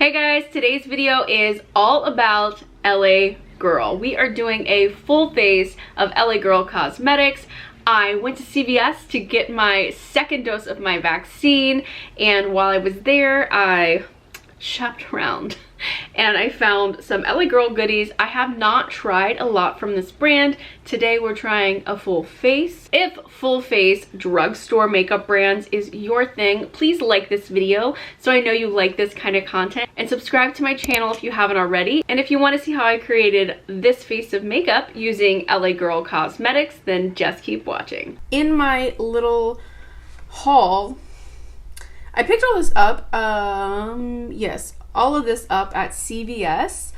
Hey guys, today's video is all about LA Girl. We are doing a full face of LA Girl cosmetics. I went to CVS to get my second dose of my vaccine, and while I was there, I shopped around and I found some LA Girl goodies. I have not tried a lot from this brand. Today we're trying a full face. If full face drugstore makeup brands is your thing, please like this video so I know you like this kind of content, and subscribe to my channel if you haven't already. And if you want to see how I created this face of makeup using LA Girl cosmetics, then just keep watching. In my little haul, I picked all this up, all of this up at CVS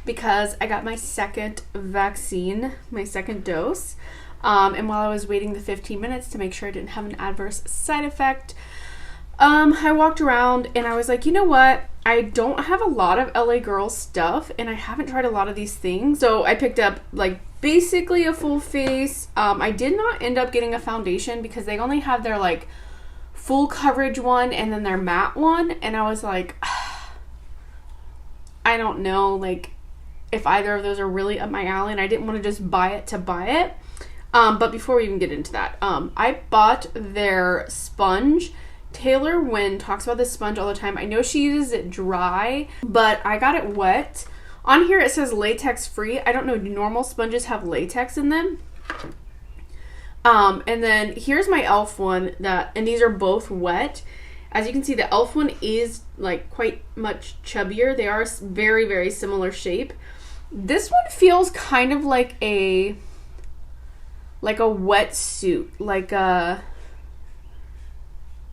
because I got my second vaccine, my second dose. And while I was waiting the 15 minutes to make sure I didn't have an adverse side effect, I walked around and I was like, you know what? I don't have a lot of LA Girl stuff and I haven't tried a lot of these things. So I picked up like basically a full face. I did not end up getting a foundation because they only have their like full coverage one and then their matte one, and I was like, I don't know like if either of those are really up my alley, and I didn't want to just buy it to buy it. But before we even get into that, I bought their sponge. Taylor Wynn talks about this sponge all the time. I know she uses it dry, but I got it wet. On here it says latex free. I don't know, do normal sponges have latex in them? And then here's my e.l.f. one, and these are both wet. As you can see, the e.l.f. one is like quite much chubbier. They are very, very similar shape. This one feels kind of like a wetsuit, like a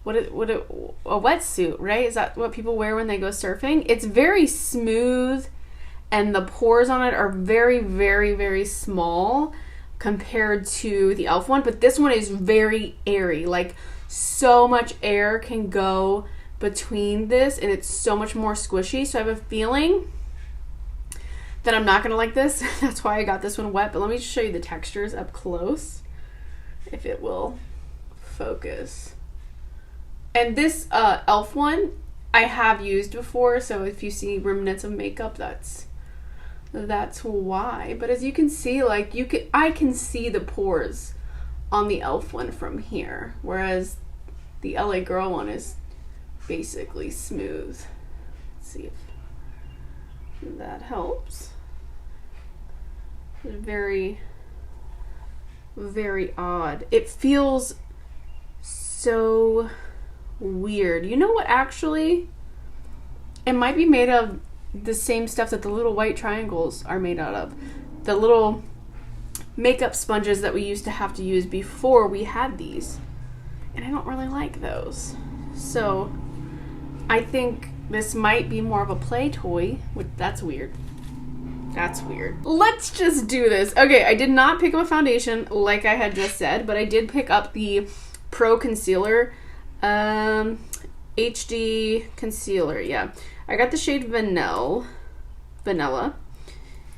wetsuit, right? Is that what people wear when they go surfing? It's very smooth, and the pores on it are very, very, very small compared to the e.l.f. one, but this one is very airy. Like, so much air can go between this, and it's so much more squishy. So I have a feeling that I'm not gonna like this. That's why I got this one wet. But let me just show you the textures up close, if it will focus. And this e.l.f. one I have used before, so if you see remnants of makeup, that's why. But as you can see, like I can see the pores on the e.l.f. one from here, whereas the LA Girl one is basically smooth. Let's see if that helps. It's very, very odd. It feels so weird. You know what, actually? It might be made of the same stuff that the little white triangles are made out of. The little makeup sponges that we used to have to use before we had these. And I don't really like those. So I think this might be more of a play toy, which that's weird. That's weird. Let's just do this. Okay, I did not pick up a foundation like I had just said, but I did pick up the Pro Concealer. HD Concealer, yeah. I got the shade Vanilla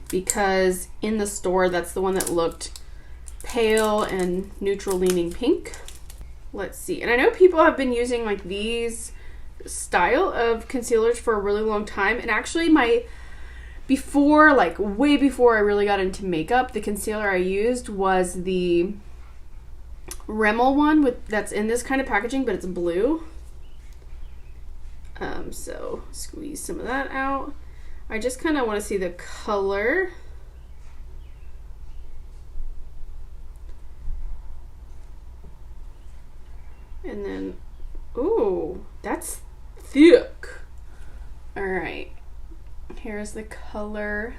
because in the store that's the one that looked pale and neutral leaning pink. Let's see. And I know people have been using like these style of concealers for a really long time, and actually way before I really got into makeup, the concealer I used was the Rimmel one that's in this kind of packaging, but it's blue. So squeeze some of that out. I just kind of want to see the color. And then, ooh, that's thick. All right, here's the color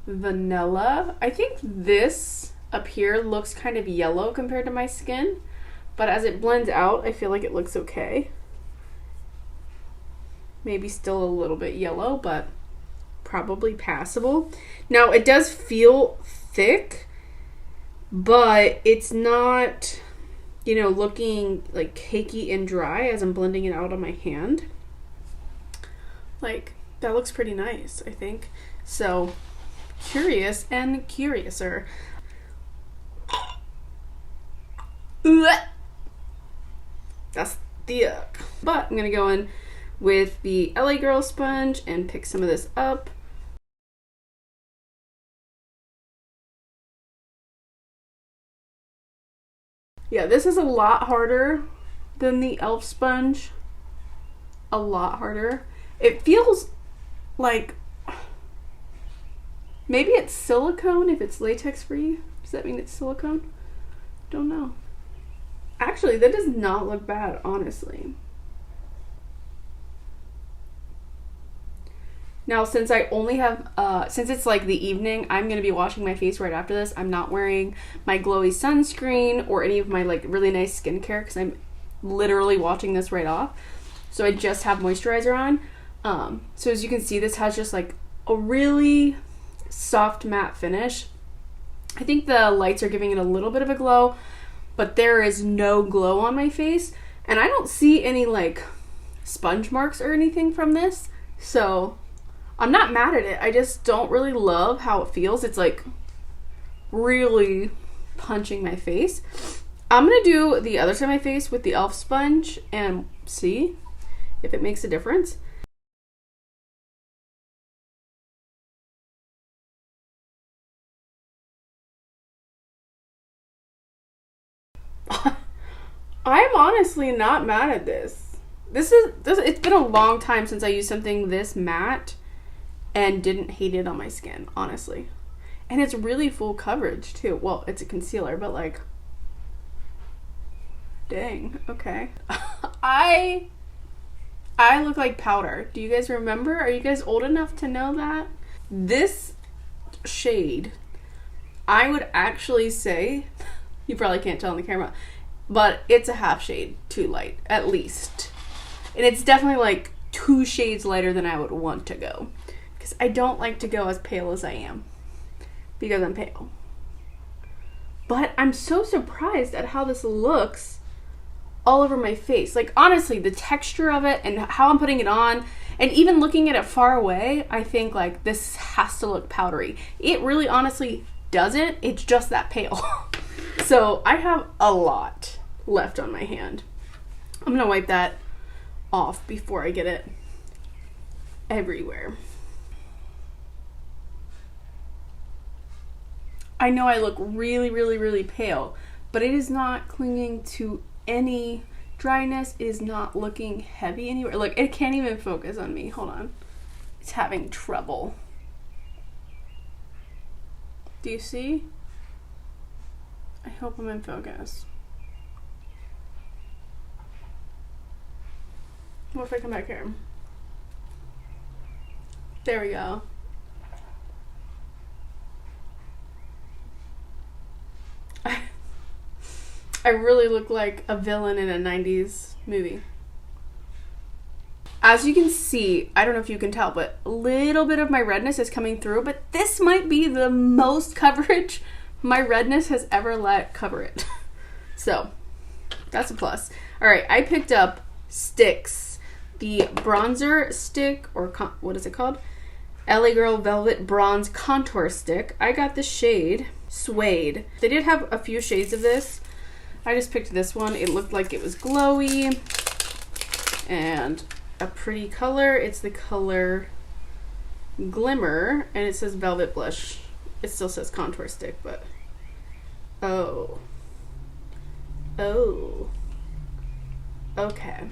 Vanilla. I think this up here looks kind of yellow compared to my skin, but as it blends out, I feel like it looks okay. Maybe still a little bit yellow, but probably passable. Now, it does feel thick, but it's not, you know, looking like cakey and dry as I'm blending it out on my hand. Like, that looks pretty nice, I think. So, curious and curiouser. That's thick. But I'm gonna go in with the LA Girl sponge and pick some of this up. Yeah, this is a lot harder than the e.l.f. sponge. A lot harder. It feels like maybe it's silicone if it's latex free. Does that mean it's silicone? Don't know. Actually, that does not look bad, honestly. Now, since I only have, since it's like the evening, I'm going to be washing my face right after this. I'm not wearing my glowy sunscreen or any of my like really nice skincare because I'm literally washing this right off. So I just have moisturizer on. So as you can see, this has just like a really soft matte finish. I think the lights are giving it a little bit of a glow, but there is no glow on my face. And I don't see any like sponge marks or anything from this. So I'm not mad at it. I just don't really love how it feels. It's like really punching my face. I'm gonna do the other side of my face with the e.l.f. sponge and see if it makes a difference. I'm honestly not mad at this. It's been a long time since I used something this matte and didn't hate it on my skin, honestly. And it's really full coverage too. Well, it's a concealer, but like, dang, okay. I look like powder. Do you guys remember? Are you guys old enough to know that? This shade, I would actually say, you probably can't tell on the camera, but it's a half shade too light, at least. And it's definitely like 2 shades lighter than I would want to go. Because I don't like to go as pale as I am. Because I'm pale. But I'm so surprised at how this looks all over my face. Like, honestly, the texture of it and how I'm putting it on, and even looking at it far away, I think like this has to look powdery. It really honestly doesn't. It's just that pale. So I have a lot left on my hand. I'm gonna wipe that off before I get it everywhere. I know I look really, really, really pale, but it is not clinging to any dryness. It is not looking heavy anywhere. Like, it can't even focus on me. Hold on. It's having trouble. Do you see? I hope I'm in focus. What if I come back here? There we go. I really look like a villain in a 90s movie. As you can see, I don't know if you can tell, but a little bit of my redness is coming through, but this might be the most coverage my redness has ever let cover it. So, that's a plus. Alright, I picked up sticks. The bronzer stick, or what is it called? LA Girl Velvet Bronze Contour Stick. I got the shade Suede. They did have a few shades of this. I just picked this one. It looked like it was glowy and a pretty color. It's the color Glimmer, and it says Velvet Blush. It still says Contour Stick, but oh, okay.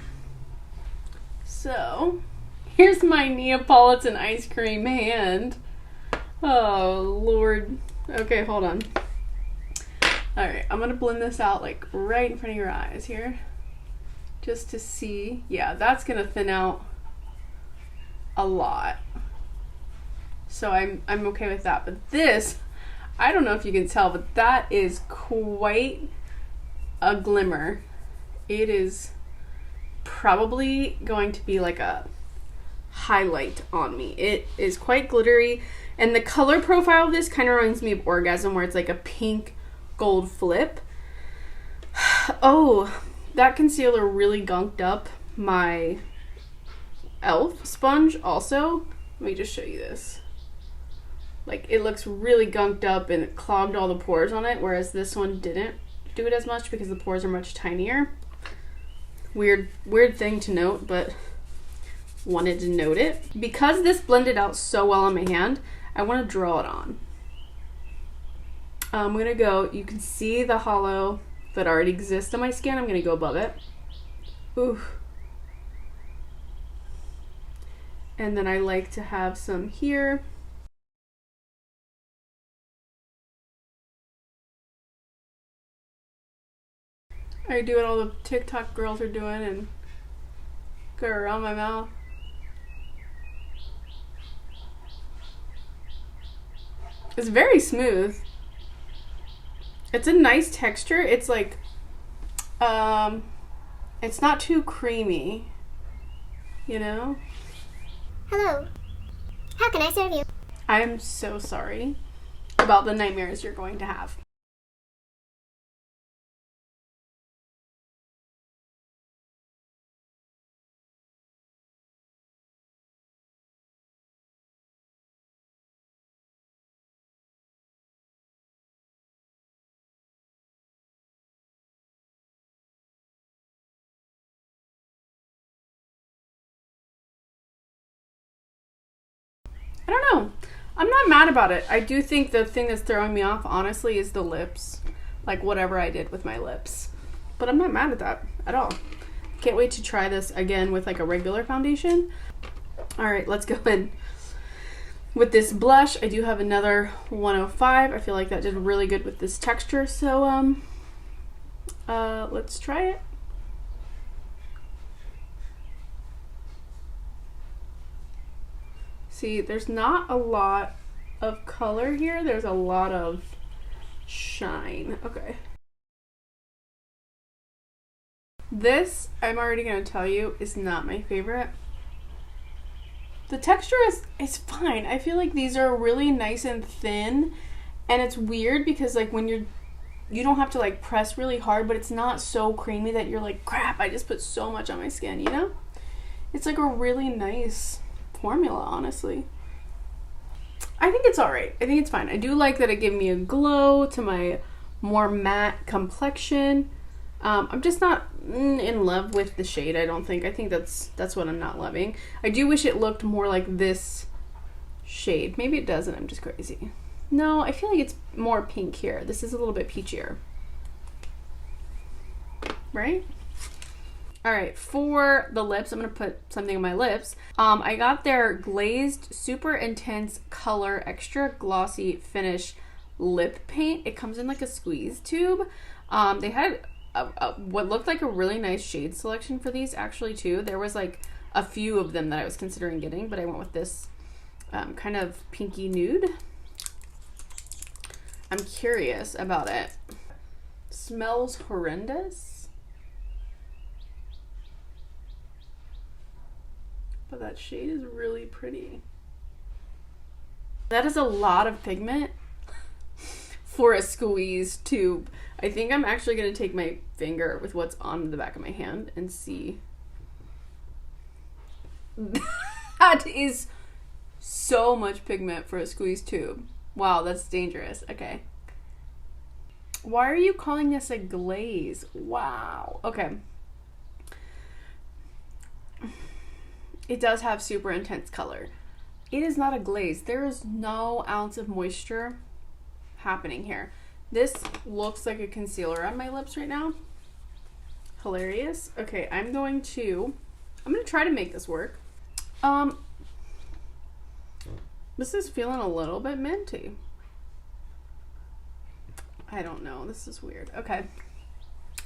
So here's my Neapolitan ice cream hand. Oh Lord. Okay, hold on. Alright, I'm gonna blend this out like right in front of your eyes here. Just to see. Yeah, that's gonna thin out a lot. So I'm okay with that. But this, I don't know if you can tell, but that is quite a glimmer. It is probably going to be like a highlight on me. It is quite glittery. And the color profile of this kind of reminds me of Orgasm, where it's like a pink gold flip. Oh, that concealer really gunked up my e.l.f. sponge also. Let me just show you this. Like, it looks really gunked up and it clogged all the pores on it, whereas this one didn't do it as much because the pores are much tinier. Weird thing to note, but wanted to note it. Because this blended out so well on my hand, I want to draw it on. I'm going to go, you can see the hollow that already exists on my skin. I'm going to go above it. Ooh. And then I like to have some here. I do what all the TikTok girls are doing and go around my mouth. It's very smooth. It's a nice texture. It's like, it's not too creamy, you know? Hello. How can I serve you? I'm so sorry about the nightmares you're going to have. I don't know. I'm not mad about it. I do think the thing that's throwing me off, honestly, is the lips. Like, whatever I did with my lips. But I'm not mad at that at all. Can't wait to try this again with, like, a regular foundation. Alright, let's go in. With this blush, I do have another 105. I feel like that did really good with this texture. So, let's try it. See, there's not a lot of color here. There's a lot of shine. Okay. This, I'm already going to tell you, is not my favorite. The texture is fine. I feel like these are really nice and thin. And it's weird because, like, when you don't have to, like, press really hard, but it's not so creamy that you're like, crap, I just put so much on my skin, you know? It's like a really nice formula, honestly. I think it's alright. I think it's fine. I do like that it gave me a glow to my more matte complexion. I'm just not in love with the shade, I don't think. I think that's what I'm not loving. I do wish it looked more like this shade. Maybe it doesn't. I'm just crazy. No, I feel like it's more pink here. This is a little bit peachier. Right? Alright, for the lips, I'm going to put something on my lips. I got their Glazed Super Intense Color Extra Glossy Finish Lip Paint. It comes in like a squeeze tube. They had what looked like a really nice shade selection for these actually too. There was like a few of them that I was considering getting, but I went with this kind of pinky nude. I'm curious about it. Smells horrendous. But that shade is really pretty. That is a lot of pigment for a squeeze tube. I think I'm actually going to take my finger with what's on the back of my hand and see. That is so much pigment for a squeeze tube. Wow, that's dangerous. Okay. Why are you calling this a glaze? Wow. Okay. It does have super intense color. It is not a glaze. There is no ounce of moisture happening here. This looks like a concealer on my lips right now. Hilarious. Okay, I'm going to try to make this work. This is feeling a little bit minty. I don't know. This is weird. Okay.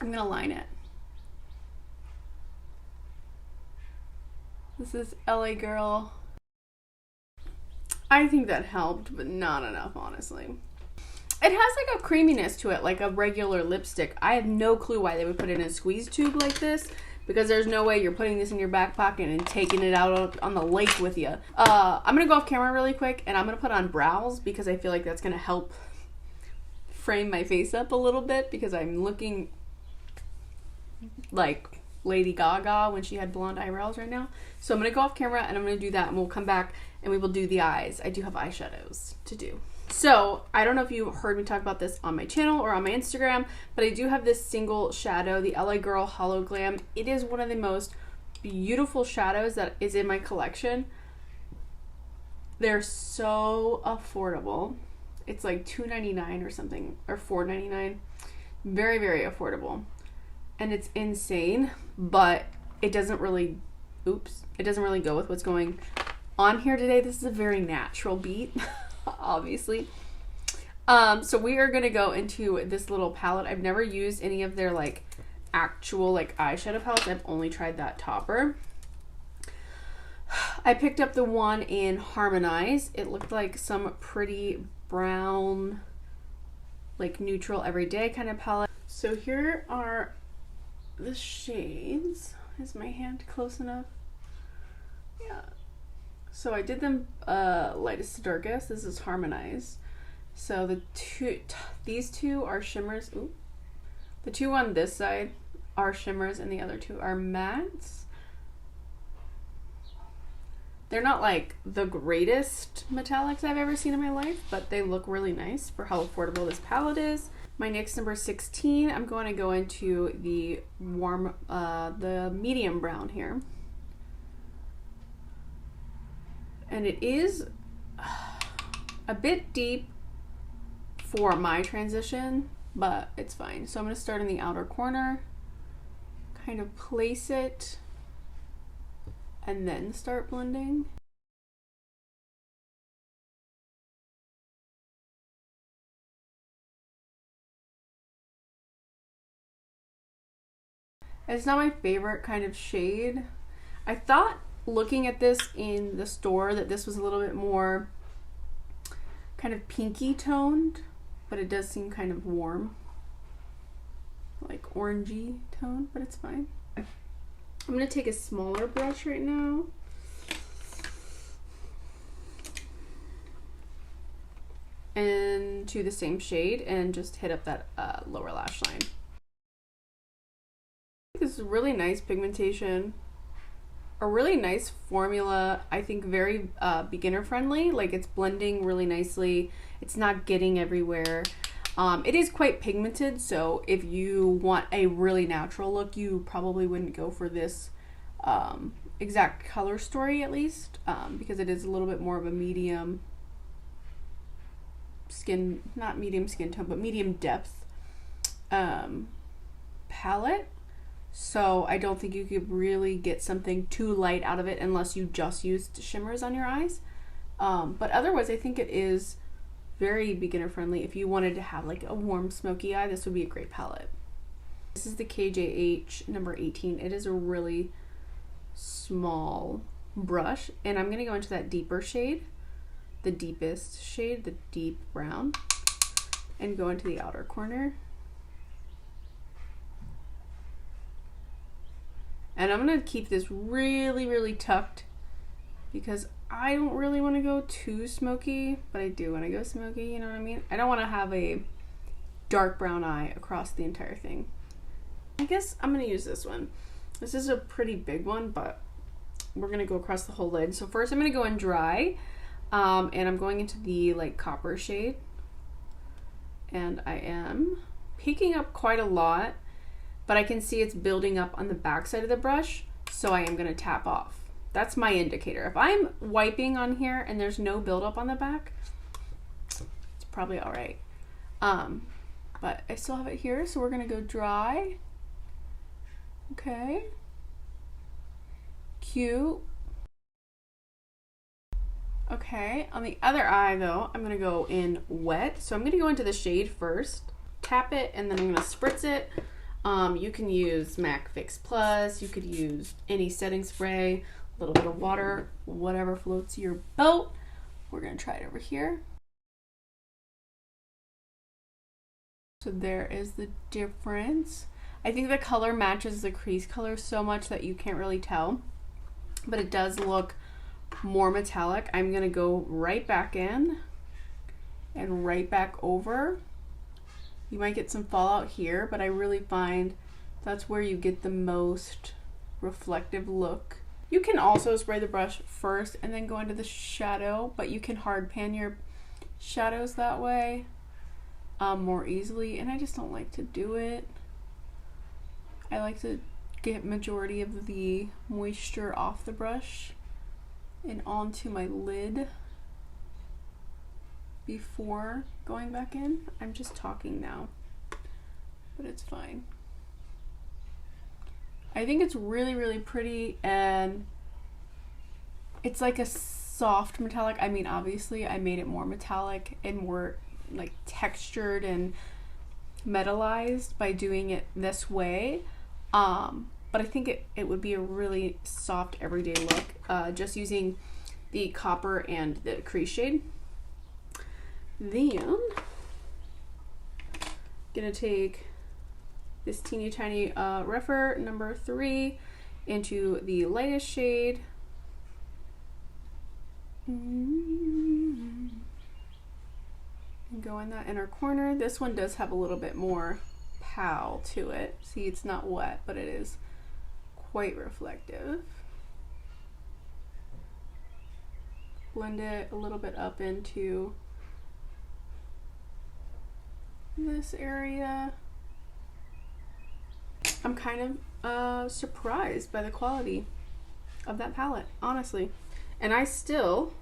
I'm gonna line it. This is LA Girl. I think that helped, but not enough, honestly. It has like a creaminess to it, like a regular lipstick. I have no clue why they would put it in a squeeze tube like this, because there's no way you're putting this in your back pocket and taking it out on the lake with you. I'm gonna go off camera really quick, and I'm gonna put on brows because I feel like that's gonna help frame my face up a little bit, because I'm looking like Lady Gaga when she had blonde eyebrows right now. So I'm gonna go off camera and I'm gonna do that, and we'll come back and we will do the eyes. I do have eyeshadows to do. So I don't know if you heard me talk about this on my channel or on my Instagram, but I do have this single shadow, the LA Girl Hollow Glam. It is one of the most beautiful shadows that is in my collection. They're so affordable. It's like $2.99 or something, or $4.99. Very, very affordable. And it's insane, but it doesn't really, it doesn't really go with what's going on here today. This is a very natural beat, obviously. So we are gonna go into this little palette. I've never used any of their like actual like eyeshadow palettes. I've only tried that topper. I picked up the one in Harmonize. It looked like some pretty brown, like neutral everyday kind of palette. So here are the shades. Is my hand close enough? Yeah. So I did them lightest to darkest. This is Harmonize. So these two are shimmers. Ooh. The two on this side are shimmers and the other two are mattes. They're not like the greatest metallics I've ever seen in my life, but they look really nice for how affordable this palette is. My NYX number 16, I'm going to go into the warm, the medium brown here. And it is a bit deep for my transition, but it's fine. So I'm going to start in the outer corner, kind of place it, and then start blending. It's not my favorite kind of shade. I thought looking at this in the store that this was a little bit more kind of pinky toned, but it does seem kind of warm, like orangey tone, but it's fine. I'm gonna take a smaller brush right now. And to the same shade and just hit up that lower lash line. This is really nice pigmentation. A really nice formula. I think very beginner friendly. Like it's blending really nicely. It's not getting everywhere. It is quite pigmented, so if you want a really natural look, you probably wouldn't go for this exact color story, at least, because it is a little bit more of a medium skin, not medium skin tone, but medium depth palette. So I don't think you could really get something too light out of it unless you just used shimmers on your eyes. But otherwise, I think it is very beginner friendly. If you wanted to have like a warm smoky eye, this would be a great palette. This is the KJH number 18. It is a really small brush, and I'm gonna go into that deeper shade, the deepest shade, the deep brown, and go into the outer corner. And I'm gonna keep this really, really tucked because I don't really want to go too smoky, but I do want to go smoky, you know what I mean? I don't want to have a dark brown eye across the entire thing. I guess I'm going to use this one. This is a pretty big one, but we're going to go across the whole lid. So first I'm going to go in dry, and I'm going into the like copper shade. And I am picking up quite a lot, but I can see it's building up on the back side of the brush, so I am going to tap off. That's my indicator. If I'm wiping on here and there's no buildup on the back, it's probably all right. But I still have it here, so we're gonna go dry. Okay. Cute. Okay, on the other eye though, I'm gonna go in wet. So I'm gonna go into the shade first, tap it, and then I'm gonna spritz it. You can use MAC Fix Plus, you could use any setting spray, a little bit of water, whatever floats your boat. We're gonna try it over here. So there is the difference. I think the color matches the crease color so much that you can't really tell, but it does look more metallic. I'm gonna go right back in and right back over. You might get some fallout here, but I really find that's where you get the most reflective look. You can also spray the brush first and then go into the shadow, but you can hard pan your shadows that way more easily, and I just don't like to do it. I like to get majority of the moisture off the brush and onto my lid before going back in. I'm just talking now, but it's fine. I think it's really, really pretty, and it's like a soft metallic. I mean, obviously I made it more metallic and more like textured and metallized by doing it this way, but I think it would be a really soft everyday look, just using the copper and the crease shade. Then gonna take this teeny tiny Rephr number 3 into the lightest shade. And go in that inner corner. This one does have a little bit more pow to it. See, it's not wet, but it is quite reflective. Blend it a little bit up into this area. I'm kind of surprised by the quality of that palette, honestly. And I still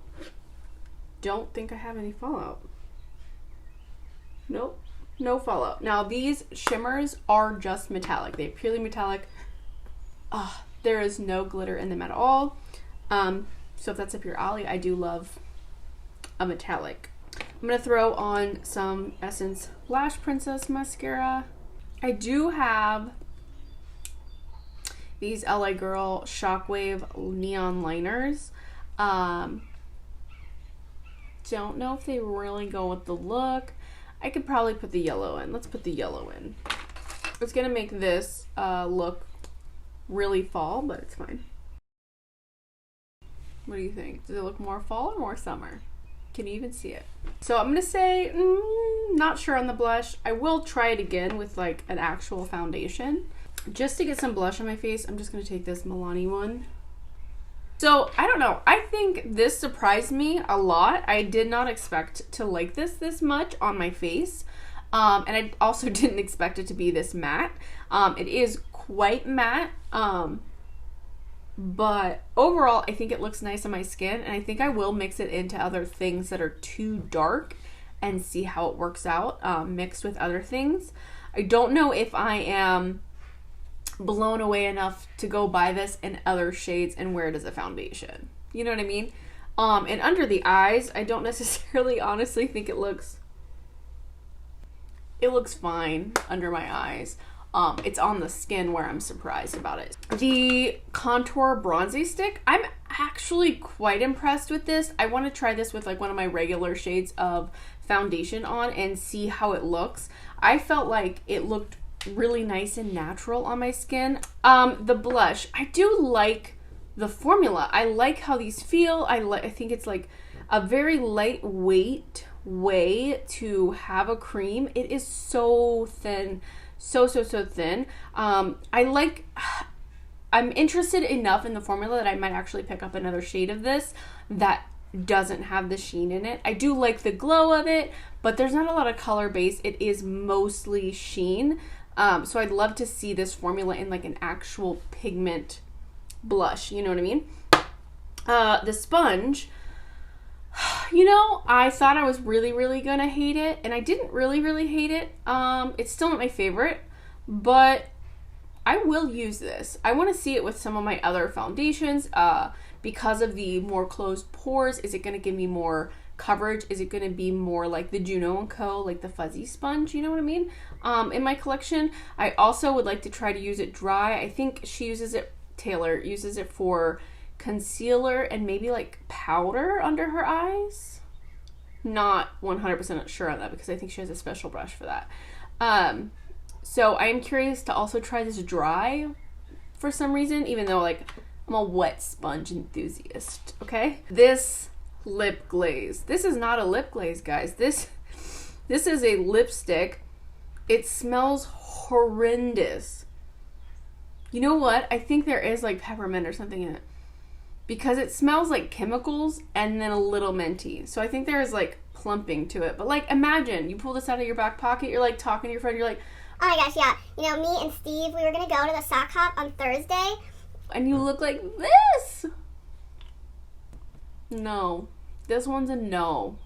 don't think I have any fallout. Nope, no fallout. Now these shimmers are just metallic. They're purely metallic. There is no glitter in them at all. So if that's up your alley, I do love a metallic. I'm gonna throw on some Essence Lash Princess mascara. I do have these LA Girl Shockwave neon liners. Don't know if they really go with the look. I could probably put the yellow in. Let's put the yellow in. It's gonna make this look really fall, but it's fine. What do you think? Does it look more fall or more summer? Can you even see it? So I'm gonna say, not sure on the blush. I will try it again with like an actual foundation. Just to get some blush on my face, I'm just gonna take this Milani one. So I don't know, I think this surprised me a lot. I did not expect to like this much on my face. And I also didn't expect it to be this matte. It is quite matte, but overall I think it looks nice on my skin, and I think I will mix it into other things that are too dark and see how it works out, mixed with other things. I don't know if I am blown away enough to go buy this in other shades and wear it as a foundation. You know what I mean? And under the eyes, I don't necessarily honestly think it looks fine under my eyes. It's on the skin where I'm surprised about it. The contour bronzy stick, I'm actually quite impressed with this. I want to try this with like one of my regular shades of foundation on and see how it looks. I felt like it looked really nice and natural on my skin. The blush, I do like the formula. I like how these feel. I think it's like a very lightweight way to have a cream. It is so thin, so thin. I'm interested enough in the formula that I might actually pick up another shade of this that doesn't have the sheen in it. I do like the glow of it, but there's not a lot of color base. It is mostly sheen. So I'd love to see this formula in like an actual pigment blush, you know what I mean? The sponge, you know, I thought I was really gonna hate it, and I didn't really hate it. It's still not my favorite, but I will use this. I want to see it with some of my other foundations, because of the more closed pores. Is it gonna give me more coverage? Is it going to be more like the Juno & Co, like the fuzzy sponge, you know what I mean, in my collection? I also would like to try to use it dry. I think she uses it, Taylor uses it for concealer and maybe like powder under her eyes. Not 100% sure on that because I think she has a special brush for that. So I am curious to also try this dry for some reason, even though like I'm a wet sponge enthusiast, okay? This lip glaze. This is not a lip glaze, guys. This is a lipstick. It smells horrendous. You know what? I think there is like peppermint or something in it, because it smells like chemicals and then a little minty. So I think there is like plumping to it. But like, imagine you pull this out of your back pocket, you're like talking to your friend, you're like, Oh my gosh, yeah. You know, me and Steve, we were gonna go to the sock hop on Thursday. And you look like this. No. This one's a no.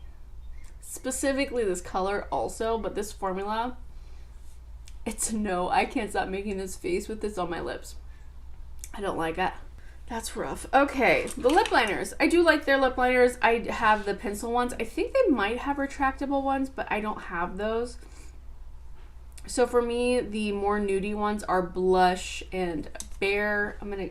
Specifically this color also, but this formula, it's a no. I can't stop making this face with this on my lips. I don't like it. That's rough. Okay, the lip liners. I do like their lip liners. I have the pencil ones. I think they might have retractable ones, but I don't have those. So for me, the more nudie ones are Blush and Bare. I'm gonna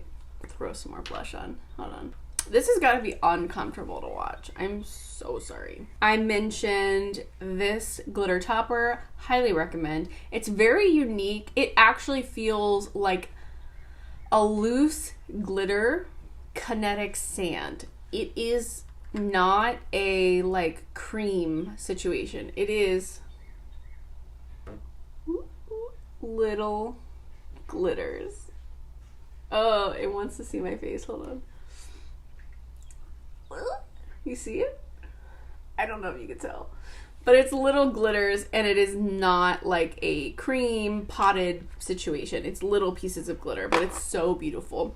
throw some more blush on. Hold on. This has got to be uncomfortable to watch. I'm so sorry. I mentioned this glitter topper. Highly recommend. It's very unique. It actually feels like a loose glitter kinetic sand. It is not a like cream situation. It is little glitters. Oh, it wants to see my face. Hold on. You see it? I don't know if you can tell. But it's little glitters, and it is not like a cream potted situation. It's little pieces of glitter, but it's so beautiful.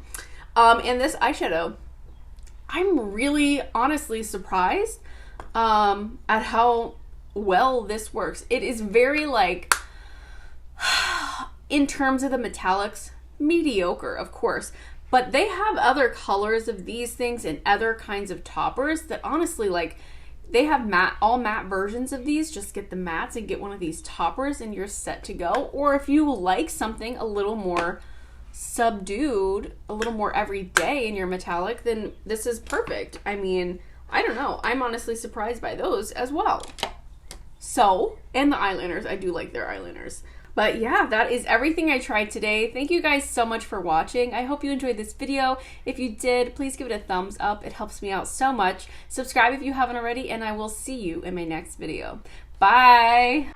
And this eyeshadow, I'm really honestly surprised at how well this works. It is very like, in terms of the metallics, mediocre, of course. But they have other colors of these things and other kinds of toppers that honestly, like, they have all matte versions of these. Just get the mattes and get one of these toppers and you're set to go. Or if you like something a little more subdued, a little more everyday in your metallic, then this is perfect. I mean, I don't know. I'm honestly surprised by those as well. So, and the eyeliners. I do like their eyeliners. But yeah, that is everything I tried today. Thank you guys so much for watching. I hope you enjoyed this video. If you did, please give it a thumbs up. It helps me out so much. Subscribe if you haven't already, and I will see you in my next video. Bye!